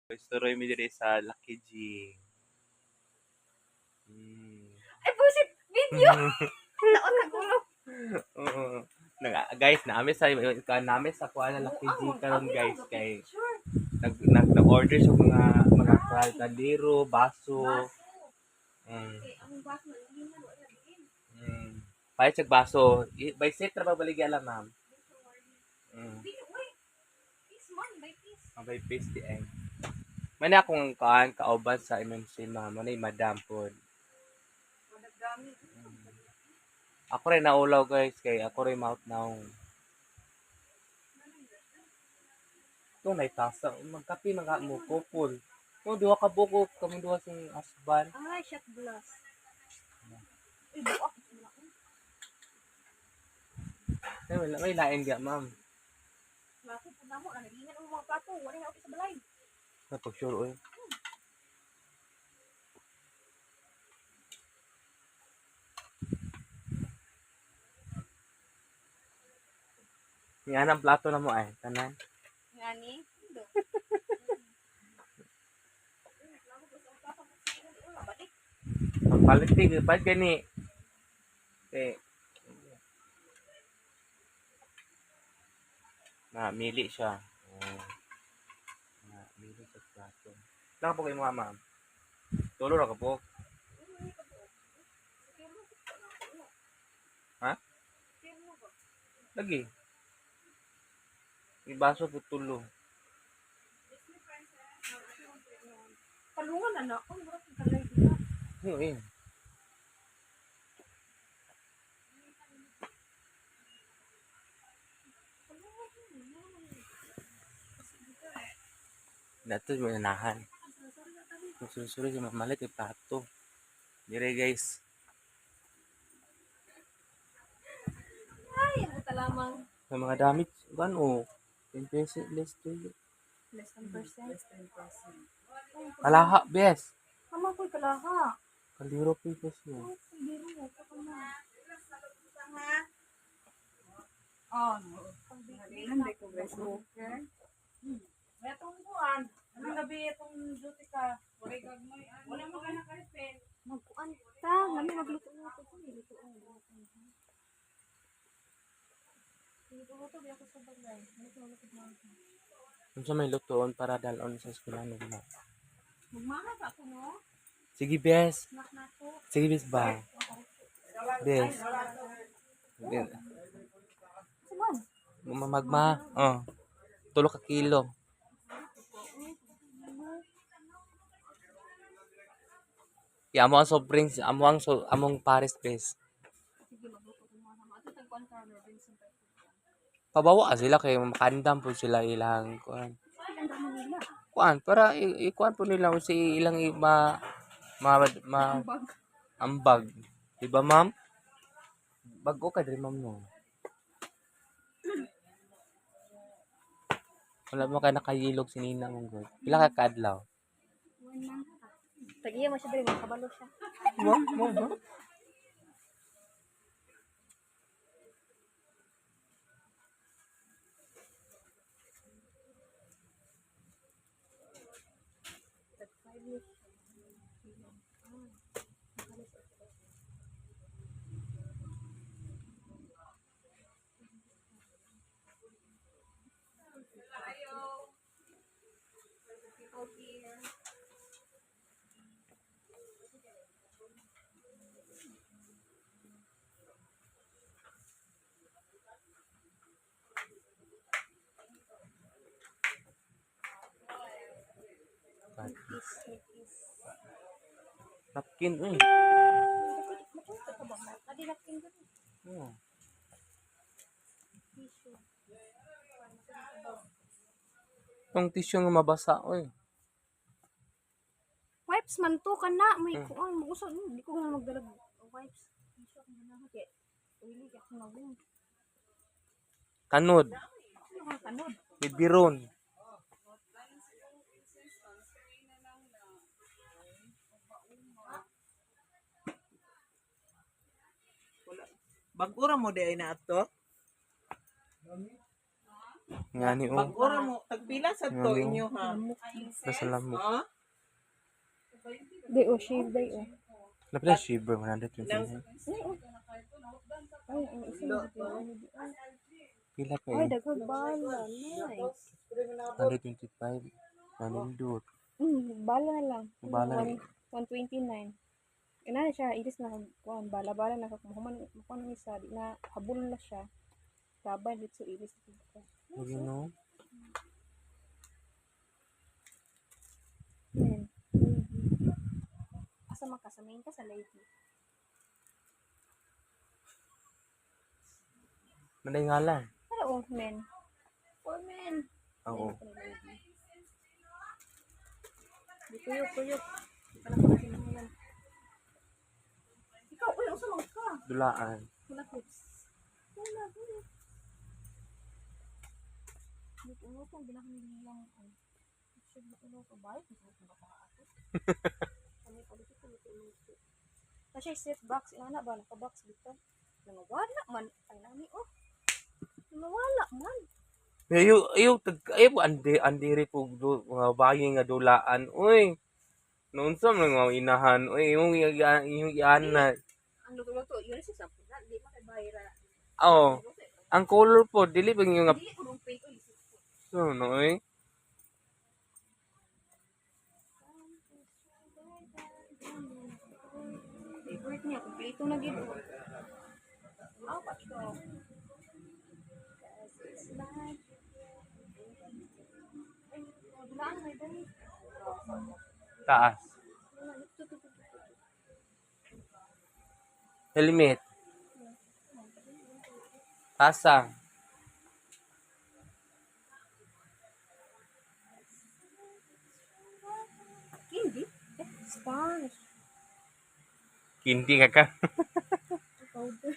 Isturoy mi diri sa Lucky G. Ay, bullshit! Video! Naon nagulo. Oo. Guys, namin sa kuha na Lucky G karon guys kay nag-order sa mga kaldero, baso. Mm. Ang baso na hindi na wala din. Pahit sa baso. By set ra ba baligya lang, ma'am? Uy, piece man, by piece. By piece di ay. Mani akong kauban sa MMC, ma'am. Manay madam pod. Madagami. Ako rin naulaw guys kay ako rin mouth now. Ito na itasa. Magkapi mga mo couple. Duha ka buko kami duha sing asban. Ay, shot glass. Uy, buak. May lain ga, ma'am. Laki po na mo. Nanagingan ang mga plato. Wala na ako sa balay. Napag sure oy. Yan ang plato na mo ay. Tanan. Ngani? Ang palitig. Ba't gani? Okay. Mili siya. Oh. Mili sa plato. Lang po kayo mga ma'am. Tulo na ka po. Ha? Lagi. May baso po tulo. Palungan na ako. Mura kong kalay dito. Yun. Dato mo nanahan. Kung susunod yung mamalit yung plato. Dire guys. Ay, ang buta lamang. Sa mga damit, gano? 10 pesos less to you. Less than percent. Kalaha, bes. Tama ko'y kalaha. Kaliro pesos mo. Biro mo. Oh, no. Hindi ko guys. Okay. Itong buwan. Ano gabi itong duty ka? Wala mo ka na ka-pen. Magkuan ta. Lami magluto mo ito. Luto ang luto. Luto biya ko sa bagay. Luto mo. Kung sa may lutoon para dalon sa eskwela nila. Magmana ka ako, no? Sige, bes. Nak na ko. Sige, bes ba? Bes. Siman. Magma. Oh. 3 ka kilo. Amo ang soft drinks, among Paris bes. Sige, magluto ko mga sama. Ito tagkuan ka na Vincent. Pabawa sila kay makandam po sila ilang kuan. Ang dami nila. Kuan para ikuan po nila si ilang Ang bag. ambag. Di ba, ma'am? Bago ka diri, ma'am, no? Wala mo ka nakayilog si Nina mong god. Pila ka kadlaw? Tagiya mo siya dali, makabalo siya. Mo. Napkin, uy. Adi natin ko. Oh. Yung tissue nga mabasa, uy. Wipes man to ka na. May kuan. Mag-usap. Hindi ko nga magdalag. Wipes. Isyo ko na ako. Kaya, uili ka kung nagong. Kanod. Ano ka kanod? Bibiron. Bagura mo di ay na ato? Nga ni oh. Pag-ora mo, tagpila sa to Ano? inyo ha. Nasa lamok. Ha? Di o, shave day o. Lapit na shiver, 129. Ay, ang isa na dito. Pila pa Ay, eh. daghang bala. Nice. 125. Nanindot. Bala na lang. Bala. 129. Ina na siya, iris na kuan bala-bala na kumuhuman kuan ng isa, di na habol na siya. Kabay dito iris dito. You know? Yan. Asa man ka sa main ka sa lady. Manday nga lang. Pero men. For men. Oo. Di kuyok. Para ko kasi naman. Ikaw, uy, usa man ka. Dulaan. Wala tips. Wala. Dito mo kung ginahangin lang ay. Should na ulo ko ba? Kasi ko ba ako. Kami pa dito ko dito. Kasi safe box ina ba naka-box dito. Nawala man ang nami oh. Nawala man. Ayo andiri po mga bayi nga dulaan. Uy. Noon sa mga inahan. Uy, yung iyan na. Ang luto-luto, yun si sa puna, di makabayra. Oh. Ang color po, dili ba yung nga. Hindi ko nung paint ulit. So, no eh. Favorite niya, kumpleto na gito. Aw, pato. Dulaan may dali. Taas. Helmet. Tasang. Hindi. Spanish. Hindi ka ka. Powder.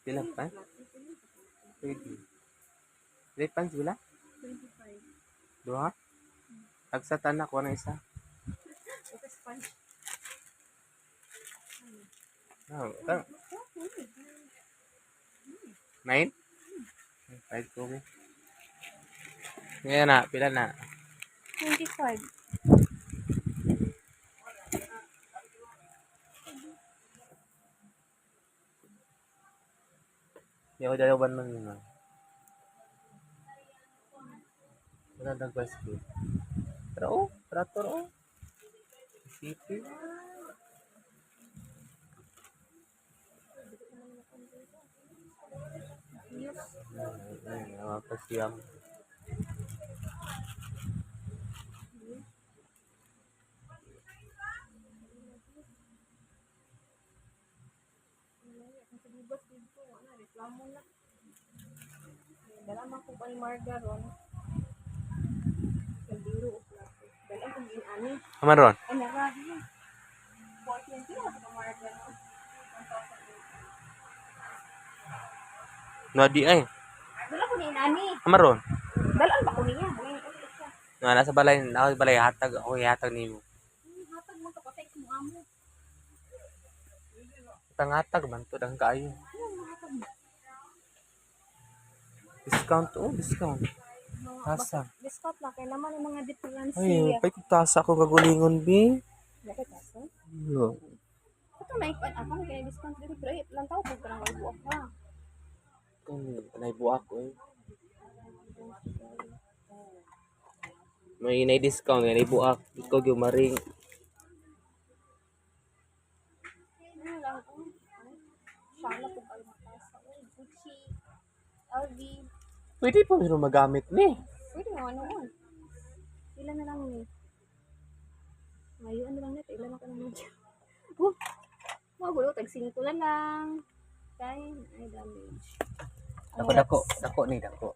Pila pa? Pwede. Red pants bila? 25. Duha? Tagsatan na ko na isa. Ito Spanish. Oh, ito. 9? 5 ko. Ngayon na, pila na. 25. Hindi ako dalawan man yun. Wala nag-basket. Pero oh, tractor oh. City. Ay, kasiyam. Reklamo na. Dala man ko pa ni Margaron. Kaldiro o plato. Dala ko din ani. Amaron. Ay, narahi. 420 na ko Margaron. No di ay. Dala ko ni ani. Amaron. Dalaan ba ko niya? Ngayon ulit siya. No, nasa balay hatag ako hatag nimo. Hatag mo kapatay ko mo amo. Hatag man to dang kaayo. Discount oh, discount. Tasa. Discount na kay naman ang mga difference. Ay, pay ko tasa ako kagulingon bi. Bakit kaso? No. Ito na ipan ako kay discount dito pero lang tao pag karang wala buak ka. Kanay buak ko eh. May discount kanay buak. Ikaw gyud maring. Ano lang oh. Sana po kayo makasa. Gucci, LV. Pwede po sino magamit ni. Pwede mo ano on. Ilan na lang ni. Ngayon ano lang nito, ilan na ka naman dyan. Mga gulo, tag-5 na lang. Kaya, ay damage. Dako ni dako.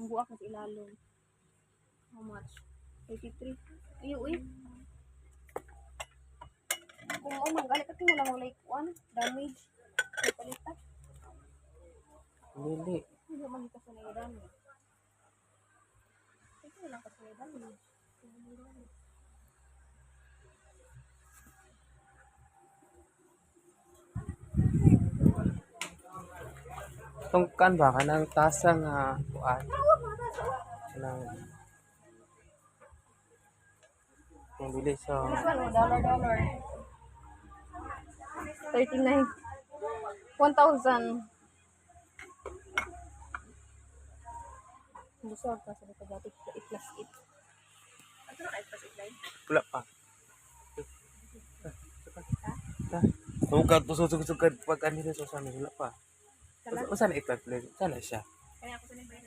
Ang buwak na sa ilalong. How much? 83. Ayo, uy. Kung magalit ka mo lang like one, damage. May palitan. Hindi. Hindi man ito sa damage. Ito lang kasi damage. Tungkan ba kanang tasa nga kuan kanang kung bili sa This one, oh, dollar. 39. 1,000. Gusto ka sa dito dati 8 plus 8. Ano na 8 plus 8 line? wala pa. Sugad, sugad pag kanila sa samin wala pa. Kala? Usan itatlo sana siya.